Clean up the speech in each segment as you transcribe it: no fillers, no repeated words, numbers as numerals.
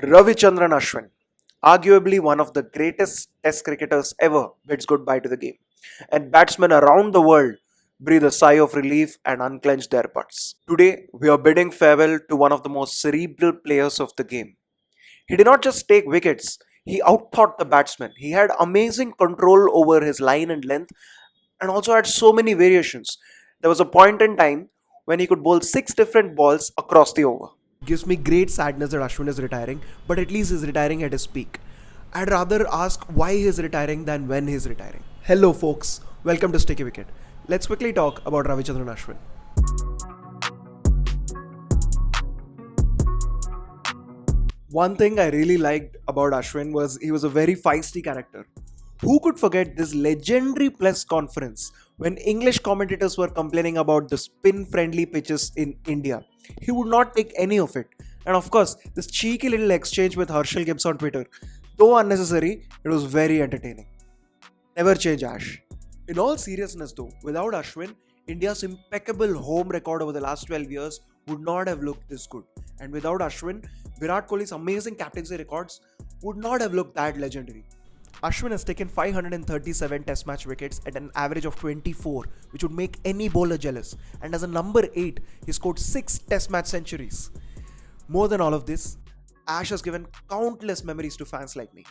Ravichandran Ashwin, arguably one of the greatest test cricketers ever, bids goodbye to the game. And batsmen around the world breathe a sigh of relief and unclench their butts. Today, we are bidding farewell to one of the most cerebral players of the game. He did not just take wickets, he outthought the batsman. He had amazing control over his line and length and also had so many variations. There was a point in time when he could bowl six different balls across the over. Gives me great sadness that Ashwin is retiring, but at least he's retiring at his peak. I'd rather ask why he's retiring than when he's retiring. Hello, folks. Welcome to Sticky Wicket. Let's quickly talk about Ravichandran Ashwin. One thing I really liked about Ashwin was he was a very feisty character. Who could forget this legendary press conference when English commentators were complaining about the spin friendly pitches in India? He would not take any of it. And of course, this cheeky little exchange with Herschel Gibbs on Twitter, though unnecessary, it was very entertaining. Never change Ash. In all seriousness though, without Ashwin, India's impeccable home record over the last 12 years would not have looked this good. And without Ashwin, Virat Kohli's amazing captaincy records would not have looked that legendary. Ashwin has taken 537 test match wickets at an average of 24, which would make any bowler jealous. And as a number 8, he scored 6 test match centuries. More than all of this, Ash has given countless memories to fans like me.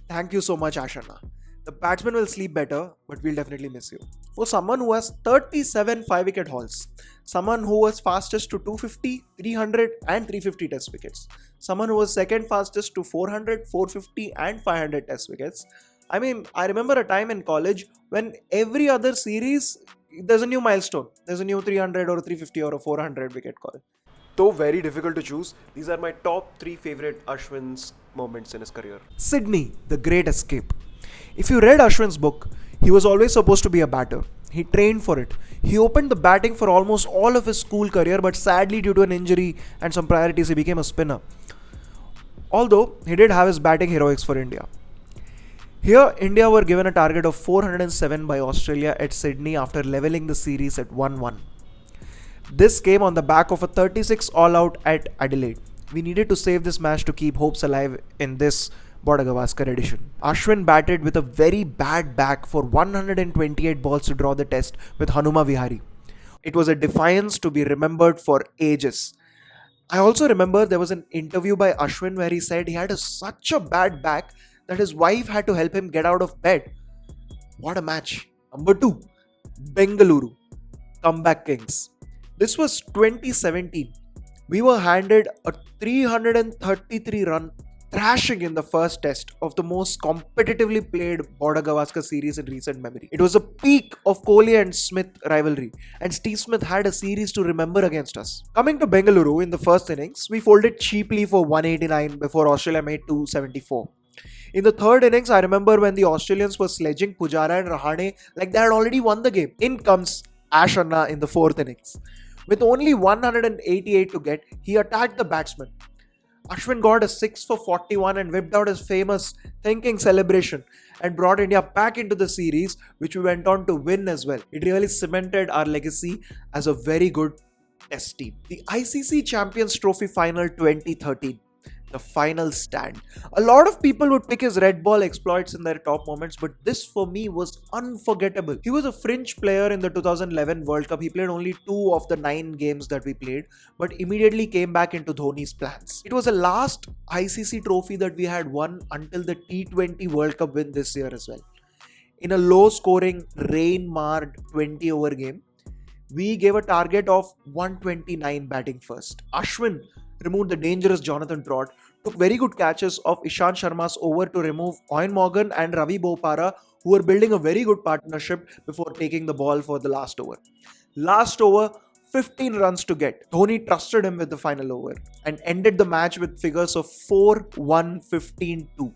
Thank you so much, Ash Anna. The batsman will sleep better, but we'll definitely miss you. For someone who has 37 5-wicket hauls, someone who was fastest to 250, 300 and 350 test wickets, someone who was second fastest to 400, 450 and 500 test wickets. I remember a time in college when every other series, there's a new milestone. There's a new 300 or 350 or a 400 wicket call. Though very difficult to choose, these are my top 3 favorite Ashwin's moments in his career. Sydney, the Great Escape. If you read Ashwin's book, he was always supposed to be a batter. He trained for it. He opened the batting for almost all of his school career, but sadly, due to an injury and some priorities, he became a spinner. Although, he did have his batting heroics for India. Here, India were given a target of 407 by Australia at Sydney after levelling the series at 1-1. This came on the back of a 36 all-out at Adelaide. We needed to save this match to keep hopes alive in this Border Gavaskar edition. Ashwin batted with a very bad back for 128 balls to draw the test with Hanuma Vihari. It was a defiance to be remembered for ages. I also remember there was an interview by Ashwin where he said he had such a bad back that his wife had to help him get out of bed. What a match. Number 2, Bengaluru, Comeback Kings. This was 2017. We were handed a 333 run thrashing in the first test of the most competitively played Border Gavaskar series in recent memory. It was a peak of Kohli and Smith rivalry, and Steve Smith had a series to remember against us. Coming to Bengaluru in the first innings, we folded cheaply for 189 before Australia made 274. In the third innings, I remember when the Australians were sledging Pujara and Rahane like they had already won the game. In comes Ash Anna in the fourth innings. With only 188 to get, he attacked the batsman. Ashwin got a 6 for 41 and whipped out his famous thinking celebration and brought India back into the series, which we went on to win as well. It really cemented our legacy as a very good test team. The ICC Champions Trophy Final 2013. The final stand. A lot of people would pick his red ball exploits in their top moments, but this for me was unforgettable. He was a fringe player in the 2011 World Cup. He played only 2 of the 9 games that we played, but immediately came back into Dhoni's plans. It was the last ICC trophy that we had won until the T20 World Cup win this year as well. In a low scoring, rain marred 20 over game, we gave a target of 129 batting first. Ashwin removed the dangerous Jonathan Trott, took very good catches of Ishant Sharma's over to remove Owen Morgan and Ravi Bopara, who were building a very good partnership before taking the ball for the last over. Last over, 15 runs to get. Dhoni trusted him with the final over and ended the match with figures of 4-1, 15-2.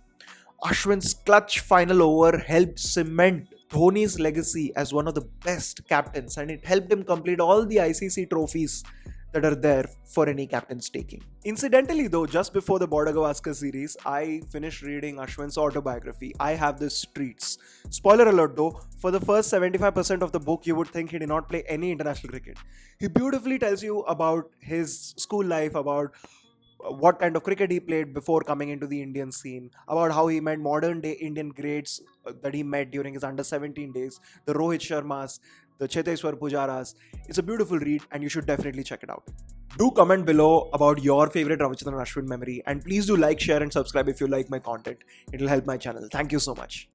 Ashwin's clutch final over helped cement Dhoni's legacy as one of the best captains, and it helped him complete all the ICC trophies that are there for any captain's taking. Incidentally though, just before the Border Gavaskar series, I finished reading Ashwin's autobiography, I Have the Streets. Spoiler alert though, for the first 75% of the book, you would think he did not play any international cricket. He beautifully tells you about his school life, about what kind of cricket he played before coming into the Indian scene, about how he met modern day Indian greats that he met during his under 17 days, the Rohit Sharmas, the Cheteshwar Pujaras. It's a beautiful read and you should definitely check it out. Do comment below about your favorite Ravichandran Ashwin memory, and please do like, share, and subscribe if you like my content. It will help my channel. Thank you so much.